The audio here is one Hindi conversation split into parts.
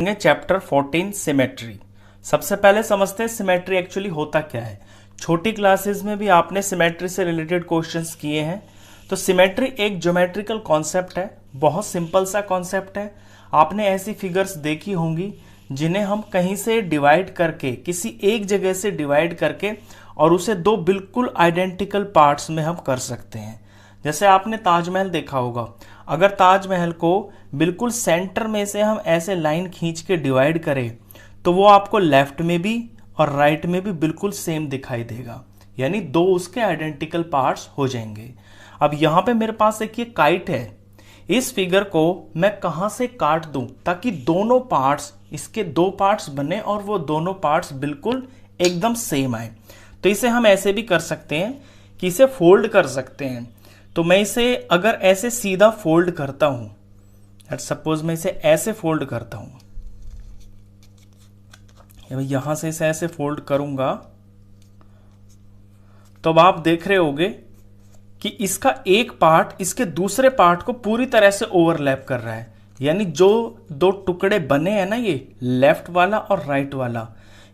Chapter 14 symmetry. सबसे पहले समझते हैं सिमेट्री एक्चुअली होता क्या है। छोटी क्लासेस में भी आपने सिमेट्री से रिलेटेड क्वेश्चंस किए हैं। तो सिमेट्री एक ज्योमेट्रिकल कॉन्सेप्ट है, बहुत सिंपल सा कॉन्सेप्ट है। आपने ऐसी फिगर्स देखी होंगी जिन्हें हम कहीं से डिवाइड करके, किसी एक जगह से डिवाइड करके और उसे दो बिल्कुल आइडेंटिकल पार्ट्स में हम कर सकते हैं। जैसे आपने ताजमहल देखा होगा, अगर ताजमहल को बिल्कुल सेंटर में से हम ऐसे लाइन खींच के डिवाइड करें तो वो आपको लेफ्ट में भी और राइट में भी बिल्कुल सेम दिखाई देगा, यानी दो उसके आइडेंटिकल पार्ट्स हो जाएंगे। अब यहाँ पे मेरे पास एक ये काइट है, इस फिगर को मैं कहाँ से काट दूं ताकि दोनों पार्ट्स, इसके दो पार्ट्स बने और वो दोनों पार्ट्स बिल्कुल एकदम सेम आए। तो इसे हम ऐसे भी कर सकते हैं कि इसे फोल्ड कर सकते हैं। तो मैं इसे अगर ऐसे सीधा फोल्ड करता हूं, लेट्स सपोज मैं इसे ऐसे फोल्ड करता हूं, यहां से इसे ऐसे फोल्ड करूंगा, तो अब आप देख रहे होगे कि इसका एक पार्ट इसके दूसरे पार्ट को पूरी तरह से ओवरलैप कर रहा है। यानी जो दो टुकड़े बने हैं ना, ये लेफ्ट वाला और राइट वाला,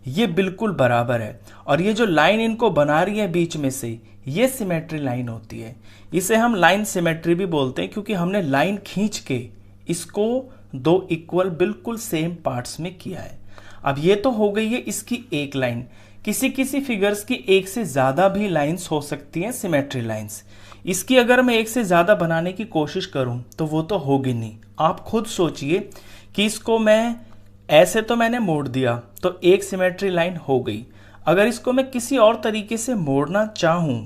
ये बिल्कुल बराबर है। और ये जो लाइन इनको बना रही है बीच में से, ये सिमेट्री लाइन होती है। इसे हम लाइन सिमेट्री भी बोलते हैं क्योंकि हमने लाइन खींच के इसको दो इक्वल बिल्कुल सेम पार्ट्स में किया है। अब ये तो हो गई है इसकी एक लाइन। किसी किसी फिगर्स की एक से ज्यादा भी लाइंस हो सकती हैं, सिमेट्री लाइंस। इसकी अगर मैं एक से ज्यादा बनाने की कोशिश करूं तो वो तो होगी नहीं। आप खुद सोचिए कि इसको मैं ऐसे तो मैंने मोड़ दिया तो एक सिमेट्री लाइन हो गई। अगर इसको मैं किसी और तरीके से मोड़ना चाहूं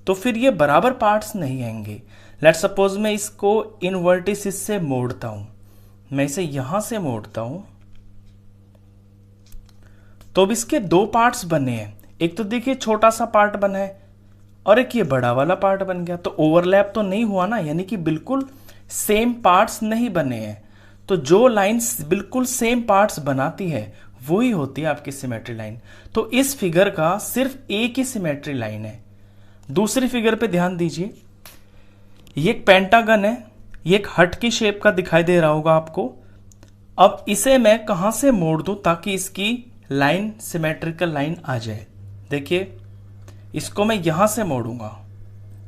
तो फिर ये बराबर पार्ट्स नहीं आएंगे। लेट्स सपोज मैं इसको इन वर्टिसेस से मोड़ता हूं, मैं इसे यहां से मोड़ता हूं, तो अब इसके दो पार्ट्स बने हैं। एक तो देखिए छोटा सा पार्ट बना है और एक ये बड़ा वाला पार्ट बन गया। तो ओवरलैप तो नहीं हुआ ना, यानी कि बिल्कुल सेम पार्ट्स नहीं बने हैं। तो जो लाइंस बिल्कुल सेम पार्ट्स बनाती है वही होती है आपकी सिमेट्री लाइन। तो इस फिगर का सिर्फ एक ही सिमेट्री लाइन है। दूसरी फिगर पे ध्यान दीजिए, ये एक पेंटागन है, ये एक हट की शेप का दिखाई दे रहा होगा आपको। अब इसे मैं कहां से मोड़ दूं ताकि इसकी लाइन सिमेट्रिकल लाइन आ जाए। देखिए, इसको मैं यहां से मोड़ूंगा।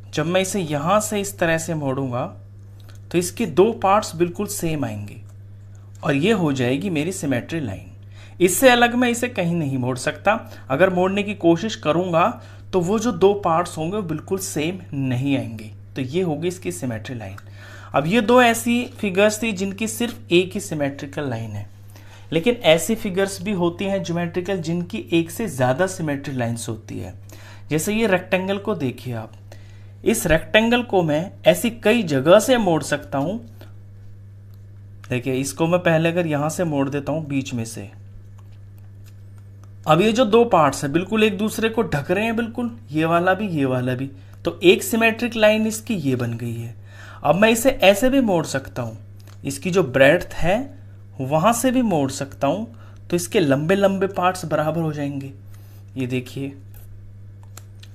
जब मैं इसे यहां से इस तरह से मोड़ूंगा तो इसके दो पार्ट्स बिल्कुल सेम आएंगे और ये हो जाएगी मेरी सिमेट्री लाइन। इससे अलग मैं इसे कहीं नहीं मोड़ सकता। अगर मोड़ने की कोशिश करूंगा तो वो जो दो पार्ट्स होंगे वो बिल्कुल सेम नहीं आएंगे। तो ये होगी इसकी सिमेट्री लाइन। अब ये दो ऐसी फिगर्स थी जिनकी सिर्फ एक ही सिमेट्रिकल लाइन है, लेकिन ऐसी फिगर्स भी होती हैं ज्योमेट्रिकल जिनकी एक से ज्यादा सिमेट्री लाइंस होती है। जैसे ये रेक्टेंगल को देखिए आप, इस रेक्टेंगल को मैं ऐसी कई जगह से मोड़ सकता हूं। देखिए, इसको मैं पहले अगर यहां से मोड़ देता हूं बीच में से, अब ये जो दो पार्ट्स है बिल्कुल एक दूसरे को ढक रहे हैं, बिल्कुल ये वाला भी ये वाला भी। तो एक सिमेट्रिक लाइन इसकी ये बन गई है। अब मैं इसे ऐसे भी मोड़ सकता हूं, इसकी जो ब्रेड्थ है वहां से भी मोड़ सकता हूं, तो इसके लंबे लंबे पार्ट्स बराबर हो जाएंगे। ये देखिए,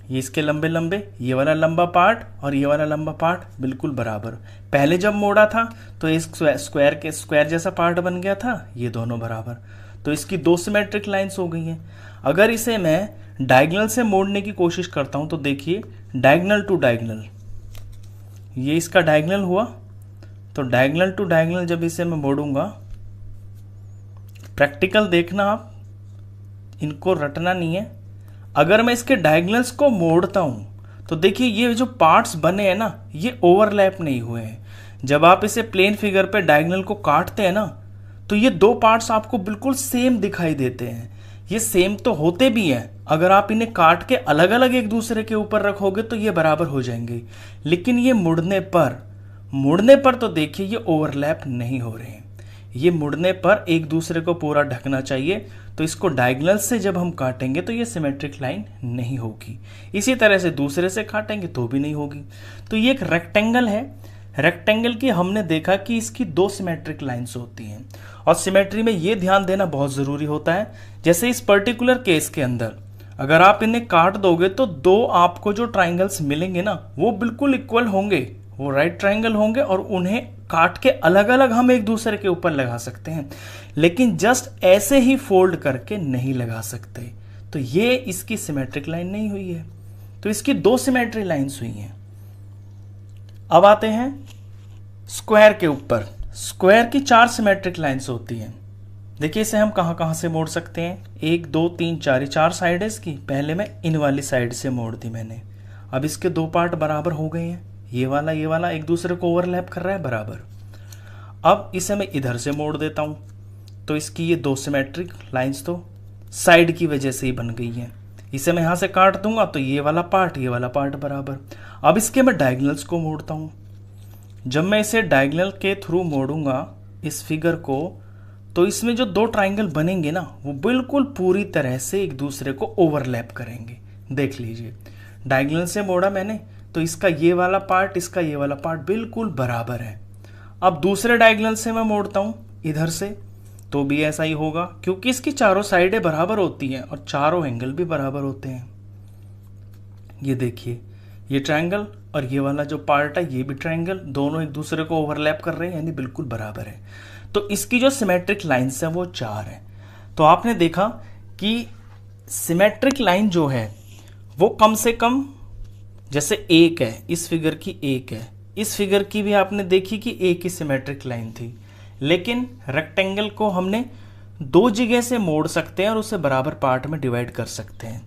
ये इसके लंबे लंबे, ये वाला लंबा पार्ट और ये वाला लंबा पार्ट बिल्कुल बराबर। पहले जब मोड़ा था तो इस स्क्वायर जैसा पार्ट बन गया था, ये दोनों बराबर। तो इसकी दो सिमेट्रिक लाइंस हो गई हैं। अगर इसे मैं डायगोनल से मोड़ने की कोशिश करता हूं तो देखिए, डायगोनल टू डायगोनल, ये इसका डायगोनल हुआ। तो डायगोनल टू डायगोनल जब इसे मैं मोड़ूंगा, प्रैक्टिकल देखना आप, इनको रटना नहीं है। अगर मैं इसके डायगोनल्स को मोड़ता हूं तो देखिए ये जो पार्ट्स बने हैं ना, ये ओवरलैप नहीं हुए हैं। जब आप इसे प्लेन फिगर पे डायगोनल को काटते हैं ना, तो ये दो पार्ट्स आपको बिल्कुल सेम दिखाई देते हैं। ये सेम तो होते भी हैं, अगर आप इन्हें काट के अलग अलग एक दूसरे के ऊपर रखोगे तो ये बराबर हो जाएंगे। लेकिन ये मुड़ने पर तो देखिए ये ओवरलैप नहीं हो रहे हैं। ये मुड़ने पर एक दूसरे को पूरा ढकना चाहिए। तो इसको डायगोनल से जब हम काटेंगे तो ये सिमेट्रिक लाइन नहीं होगी। इसी तरह से दूसरे से काटेंगे तो भी नहीं होगी। तो ये एक रेक्टेंगल है। रेक्टेंगल की हमने देखा कि इसकी दो सिमेट्रिक लाइंस होती हैं और सिमेट्री में ये ध्यान देना बहुत ज़रूरी होता है। जैसे इस पर्टिकुलर केस के अंदर अगर आप इन्हें काट दोगे तो दो आपको जो ट्राइंगल्स मिलेंगे ना, वो बिल्कुल इक्वल होंगे, वो राइट ट्राइंगल होंगे और उन्हें काट के अलग अलग हम एक दूसरे के ऊपर लगा सकते हैं, लेकिन जस्ट ऐसे ही फोल्ड करके नहीं लगा सकते। तो ये इसकी सिमेट्रिक लाइन नहीं हुई है। तो इसकी दो सिमेट्री लाइंस हुई हैं। अब आते हैं स्क्वायर के ऊपर। स्क्वायर की 4 सिमेट्रिक लाइंस होती हैं। देखिए इसे हम कहाँ कहाँ से मोड़ सकते हैं, 1 2 3 4, ये 4 साइड है इसकी। पहले मैं इन वाली साइड से मोड़ दी मैंने। अब इसके 2 पार्ट बराबर हो गए हैं, ये वाला एक दूसरे को ओवरलैप कर रहा है बराबर। अब इसे मैं इधर से मोड़ देता हूँ, तो इसकी ये 2 सिमेट्रिक लाइंस तो साइड की वजह से ही बन गई हैं। इसे मैं यहाँ से काट दूंगा तो ये वाला पार्ट बराबर। अब इसके मैं डायगोनल्स को मोड़ता हूँ। जब मैं इसे डायगोनल के थ्रू मोड़ूंगा इस फिगर को, तो इसमें जो 2 ट्राइंगल बनेंगे ना, वो बिल्कुल पूरी तरह से एक दूसरे को ओवरलैप करेंगे। देख लीजिए, डायगोनल से मोड़ा मैंने तो इसका ये वाला पार्ट, इसका ये वाला पार्ट बिल्कुल बराबर है। अब दूसरे डायगोनल से मैं मोड़ता हूँ इधर से, तो भी ऐसा ही होगा, क्योंकि इसकी चारों साइडें बराबर होती हैं और चारों एंगल भी बराबर होते हैं। ये देखिए, ये ट्रायंगल और ये वाला जो पार्ट है ये भी ट्रायंगल, दोनों एक दूसरे को ओवरलैप कर रहे हैं, यानी बिल्कुल बराबर है। तो इसकी जो सिमेट्रिक लाइन्स है वो 4 है। तो आपने देखा कि सिमेट्रिक लाइन जो है वो कम से कम, जैसे 1 है, इस फिगर की 1 है, इस फिगर की भी आपने देखी कि एक ही सिमेट्रिक लाइन थी। लेकिन रेक्टेंगल को हमने 2 जगह से मोड़ सकते हैं और उसे बराबर पार्ट में डिवाइड कर सकते हैं।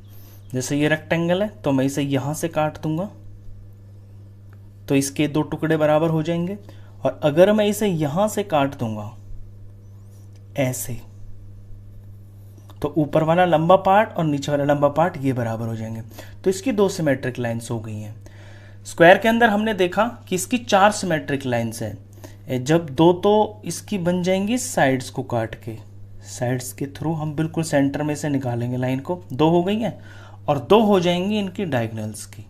जैसे ये रेक्टेंगल है तो मैं इसे यहां से काट दूंगा तो इसके 2 टुकड़े बराबर हो जाएंगे, और अगर मैं इसे यहां से काट दूंगा ऐसे, तो ऊपर वाला लंबा पार्ट और नीचे वाला लंबा पार्ट ये बराबर हो जाएंगे। तो इसकी 2 सिमेट्रिक लाइंस हो गई हैं। स्क्वायर के अंदर हमने देखा कि इसकी 4 सिमेट्रिक लाइंस है। जब 2 तो इसकी बन जाएंगी साइड्स को काट के, साइड्स के थ्रू हम बिल्कुल सेंटर में से निकालेंगे लाइन को, 2 हो गई हैं, और 2 हो जाएंगी इनकी डायगोनल्स की।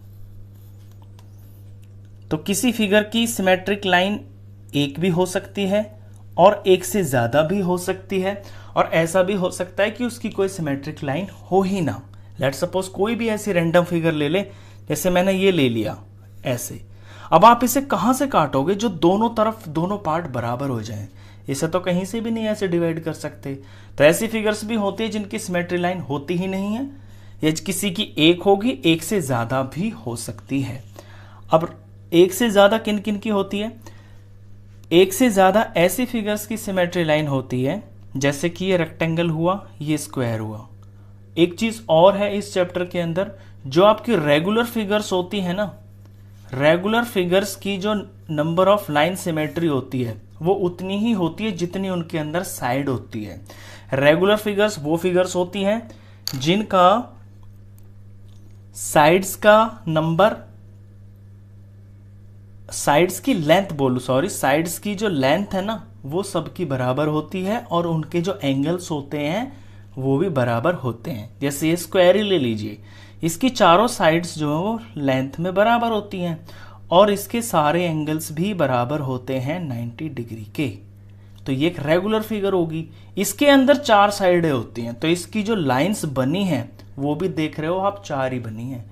तो किसी फिगर की सिमेट्रिक लाइन 1 भी हो सकती है और 1 से ज्यादा भी हो सकती है, और ऐसा भी हो सकता है कि उसकी कोई सिमेट्रिक लाइन हो ही ना। लेट सपोज कोई भी ऐसी रैंडम फिगर ले ले, जैसे मैंने ये ले लिया ऐसे। अब आप इसे कहां से काटोगे जो दोनों तरफ दोनों पार्ट बराबर हो जाएं? इसे तो कहीं से भी नहीं ऐसे डिवाइड कर सकते। तो ऐसी फिगर्स भी होती है जिनकी सिमेट्री लाइन होती ही नहीं है, या किसी की 1 होगी, 1 से ज्यादा भी हो सकती है। अब 1 से ज्यादा किन किन की होती है? 1 से ज्यादा ऐसी फिगर्स की सिमेट्री लाइन होती है जैसे कि ये रेक्टेंगल हुआ, ये स्क्वायर हुआ। एक चीज और है इस चैप्टर के अंदर, जो आपकी रेगुलर फिगर्स होती है ना, रेगुलर फिगर्स की जो नंबर ऑफ लाइन सिमेट्री होती है वो उतनी ही होती है जितनी उनके अंदर साइड होती है। रेगुलर फिगर्स वो फिगर्स होती हैं जिनका साइड्स का नंबर, साइड्स की लेंथ बोलूं, सॉरी, साइड्स की जो लेंथ है ना वो सबकी बराबर होती है, और उनके जो एंगल्स होते हैं वो भी बराबर होते हैं। जैसे ये स्क्वायर ही ले लीजिए, इसकी चारों साइड्स जो है वो लेंथ में बराबर होती हैं, और इसके सारे एंगल्स भी बराबर होते हैं 90 डिग्री के। तो ये एक रेगुलर फिगर होगी। इसके अंदर 4 साइडें होती हैं, तो इसकी जो लाइंस बनी हैं वो भी देख रहे हो आप, 4 ही बनी हैं।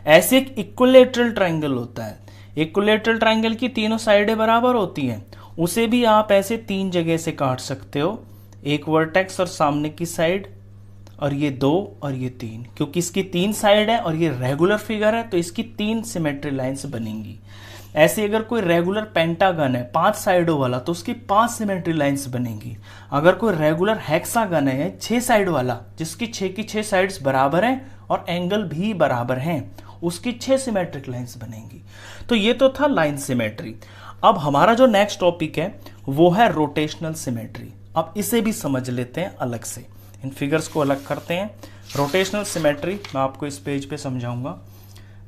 ऐसे एक इक्विलैटरल ट्रायंगल होता है। इक्विलैटरल ट्रायंगल की तीनों साइडें बराबर होती हैं, उसे भी आप ऐसे 3 जगह से काट सकते हो, एक वर्टेक्स और सामने की साइड, और ये 2 और ये 3। क्योंकि इसकी 3 साइड है और ये रेगुलर फिगर है तो इसकी 3 सिमेट्री लाइंस बनेंगी। ऐसे अगर कोई रेगुलर पेंटागन है 5 साइडों वाला तो उसकी 5 सिमेट्री लाइंस बनेंगी। अगर कोई रेगुलर हेक्सागन है 6 साइड वाला, जिसकी 6 की 6 साइड्स बराबर हैं और एंगल भी बराबर हैं, उसकी 6 सिमेट्रिक लाइंस बनेंगी। तो ये तो था लाइन सिमेट्री। अब हमारा जो नेक्स्ट टॉपिक है वो है रोटेशनल सिमेट्री। अब इसे भी समझ लेते हैं अलग से, इन फिगर्स को अलग करते हैं। रोटेशनल सिमेट्री मैं आपको इस पेज पे समझाऊंगा।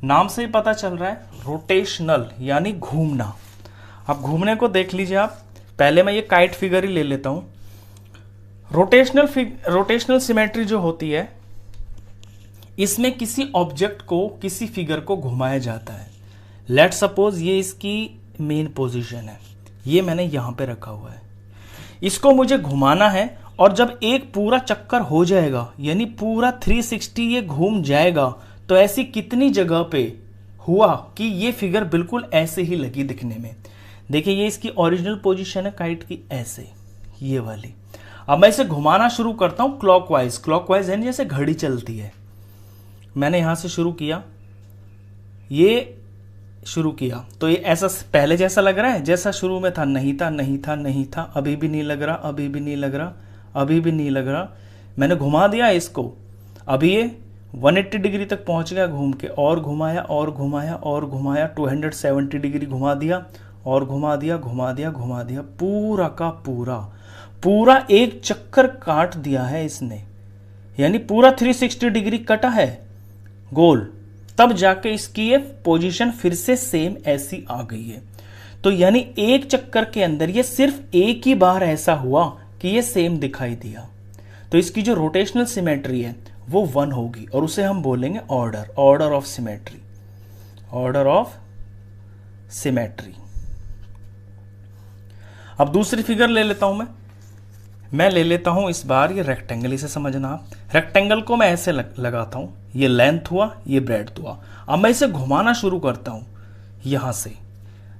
नाम से ही पता चल रहा है रोटेशनल यानी घूमना। अब घूमने को देख लीजिए आप। पहले मैं ये काइट फिगर ही ले लेता हूं। रोटेशनल सिमेट्री जो होती है इसमें किसी ऑब्जेक्ट को, किसी फिगर को घुमाया जाता है। लेट सपोज ये इसकी मेन पोजीशन है, ये मैंने यहां पे रखा हुआ है, इसको मुझे घुमाना है, और जब एक पूरा चक्कर हो जाएगा यानी पूरा 360 ये घूम जाएगा, तो ऐसी कितनी जगह पे हुआ कि ये फिगर बिल्कुल ऐसे ही लगी दिखने में। देखिए ये इसकी ओरिजिनल पोजीशन है काइट की, ऐसे ये वाली। अब मैं इसे घुमाना शुरू करता हूं क्लॉकवाइज। क्लॉकवाइज यानी जैसे घड़ी चलती है। मैंने यहां से शुरू किया, ये शुरू किया तो ये ऐसा पहले जैसा लग रहा है, जैसा शुरू में था। नहीं था, नहीं था, नहीं था, अभी भी नहीं लग रहा, अभी भी नहीं लग रहा, अभी भी नहीं लग रहा। मैंने घुमा दिया इसको, अभी ये 180 डिग्री तक पहुंच गया घूम के, और घुमाया और घुमाया और घुमाया, 270 डिग्री घुमा दिया और घुमा दिया, घुमा दिया, घुमा दिया, पूरा का पूरा पूरा एक चक्कर काट दिया है इसने, यानी पूरा 360 डिग्री कटा है गोल। तब जाके इसकी ये पोजीशन फिर से सेम ऐसी आ गई है। तो यानी एक चक्कर के अंदर ये सिर्फ एक ही बार ऐसा हुआ कि ये सेम दिखाई दिया। तो इसकी जो रोटेशनल सिमेट्री है वो 1 होगी और उसे हम बोलेंगे order, order of symmetry, order of symmetry. अब दूसरी फिगर ले लेता हूं मैं ले लेता हूं इस बार ये रेक्टेंगल। इसे समझना आप, रेक्टेंगल को मैं ऐसे लगाता हूं, ये लेंथ हुआ, ये ब्रेड्थ हुआ। अब मैं इसे घुमाना शुरू करता हूं यहां से,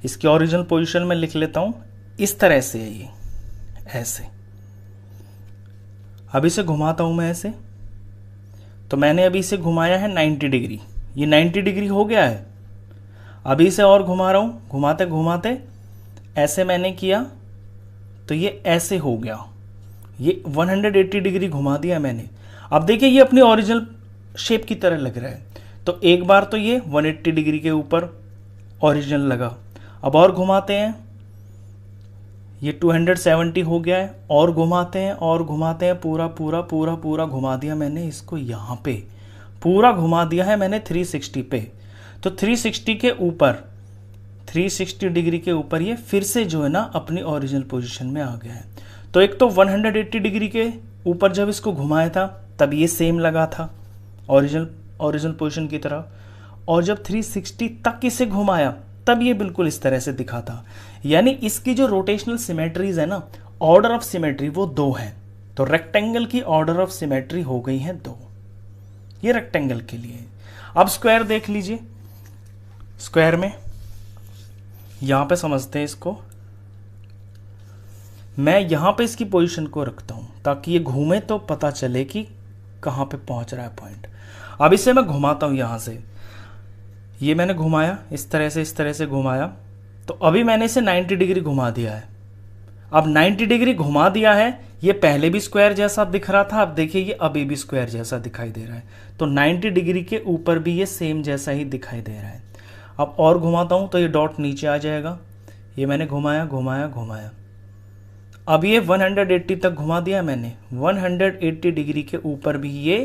इसकी ओरिजिनल पोजीशन में लिख लेता हूं, इस तरह से है ये, ऐसे। अब इसे घुमाता हूं मैं ऐसे, तो मैंने अभी इसे घुमाया है 90 डिग्री, ये 90 डिग्री हो गया है। अभी इसे और घुमा रहा हूं, घुमाते घुमाते ऐसे मैंने किया तो ये ऐसे हो गया, ये 180 डिग्री घुमा दिया मैंने। अब देखिए ये अपनी ओरिजिनल शेप की तरह लग रहा है। तो एक बार तो ये 180 डिग्री के ऊपर ओरिजिनल लगा, अब और घुमाते हैं, ये 270 हो गया है, और घुमाते हैं और घुमाते हैं, पूरा पूरा पूरा पूरा घुमा दिया मैंने इसको, यहाँ पे पूरा घुमा दिया है मैंने 360 पे। तो 360 के ऊपर, 360 डिग्री के ऊपर ये फिर से जो है ना अपनी ओरिजिनल पोजीशन में आ गया है। तो एक तो 180 डिग्री के ऊपर जब इसको घुमाया था तब ये सेम लगा था ओरिजिनल पोजीशन की तरह, और जब 360 तक इसे घुमाया तब ये बिल्कुल इस तरह से दिखा था। यानी इसकी जो रोटेशनल सिमेट्रीज है ना, ऑर्डर ऑफ सिमेट्री वो 2 है। तो रेक्टेंगल की ऑर्डर ऑफ सिमेट्री हो गई है 2, ये रेक्टेंगल के लिए। अब स्क्वायर देख लीजिए, स्क्वायर में यहां पे समझते हैं इसको। मैं यहां पे इसकी पोजीशन को रखता हूं ताकि ये घूमे तो पता चले कि कहां पे पहुंच रहा है पॉइंट। अब इसे मैं घुमाता हूं यहां से, ये मैंने घुमाया इस तरह से घुमाया, तो अभी मैंने इसे 90 डिग्री घुमा दिया है। अब 90 डिग्री घुमा दिया है, ये पहले भी स्क्वायर जैसा दिख रहा था, अब देखिए ये अभी भी स्क्वायर जैसा दिखाई दे रहा है। तो 90 डिग्री के ऊपर भी ये सेम जैसा ही दिखाई दे रहा है। अब और घुमाता हूं तो ये डॉट नीचे आ जाएगा, ये मैंने घुमाया घुमाया घुमाया, अब ये 180 तक घुमा दिया मैंने। 180 डिग्री के ऊपर भी ये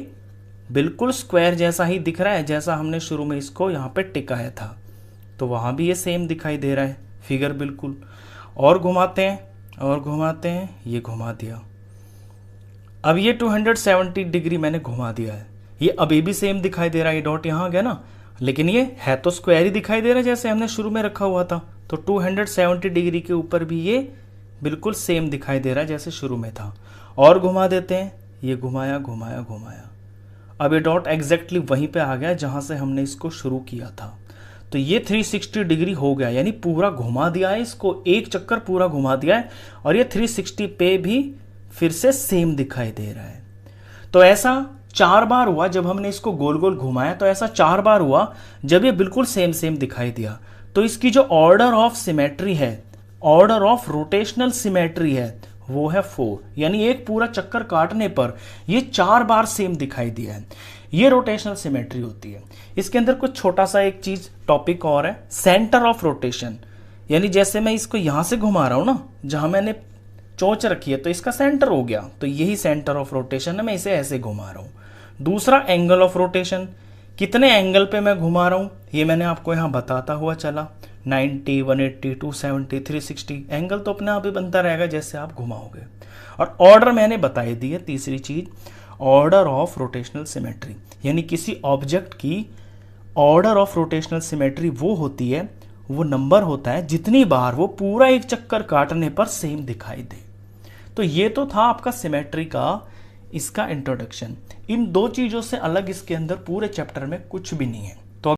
बिल्कुल स्क्वायर जैसा ही दिख रहा है, जैसा हमने शुरू में इसको यहाँ पे टिकाया था। तो वहाँ भी ये सेम दिखाई दे रहा है फिगर बिल्कुल। और घुमाते हैं और घुमाते हैं, ये घुमा दिया। अब ये 270 डिग्री मैंने घुमा दिया है, ये अभी भी सेम दिखाई दे रहा है। ये डॉट यहाँ आ गया ना, लेकिन ये है तो स्क्वायर ही दिखाई दे रहा है जैसे हमने शुरू में रखा हुआ था। तो 270 डिग्री के ऊपर भी ये बिल्कुल सेम दिखाई दे रहा है जैसे शुरू में था। और घुमा देते हैं, ये घुमाया घुमाया घुमाया, अब ये डॉट एग्जैक्टली वहीं पे आ गया जहां से हमने इसको शुरू किया था। तो ये 360 डिग्री हो गया, यानी पूरा घुमा दिया है इसको, एक चक्कर पूरा घुमा दिया है, और ये 360 पे भी फिर से सेम दिखाई दे रहा है। तो ऐसा 4 बार हुआ जब हमने इसको गोल गोल घुमाया, तो ऐसा 4 बार हुआ जब ये बिल्कुल सेम सेम दिखाई दिया। तो इसकी जो ऑर्डर ऑफ सिमेट्री है, ऑर्डर ऑफ रोटेशनल सिमेट्री है, वो है 4। यानी एक पूरा चक्कर काटने पर ये 4 बार सेम दिखाई दिया है। ये रोटेशनल सिमेट्री होती है। इसके अंदर कुछ छोटा सा एक चीज टॉपिक और है, सेंटर ऑफ रोटेशन। यानी जैसे मैं इसको यहां से घुमा रहा हूं ना, जहां मैंने चोंच रखी है, तो इसका सेंटर हो गया, तो यही सेंटर ऑफ रोटेशन है, मैं इसे ऐसे घुमा रहा हूं। दूसरा एंगल ऑफ रोटेशन, कितने एंगल पे मैं घुमा रहा हूं ये मैंने आपको यहां बताता हुआ चला, 90, 180, 270, 360, एंगल तो अपने आप ही बनता रहेगा जैसे आप घुमाओगे। और ऑर्डर मैंने बताई दी है, तीसरी चीज ऑर्डर ऑफ रोटेशनल सिमेट्री। यानी किसी ऑब्जेक्ट की ऑर्डर ऑफ रोटेशनल सिमेट्री वो होती है, वो नंबर होता है जितनी बार वो पूरा एक चक्कर काटने पर सेम दिखाई दे। तो ये तो था आपका सिमेट्री का इसका इंट्रोडक्शन। इन 2 चीजों से अलग इसके अंदर पूरे चैप्टर में कुछ भी नहीं है।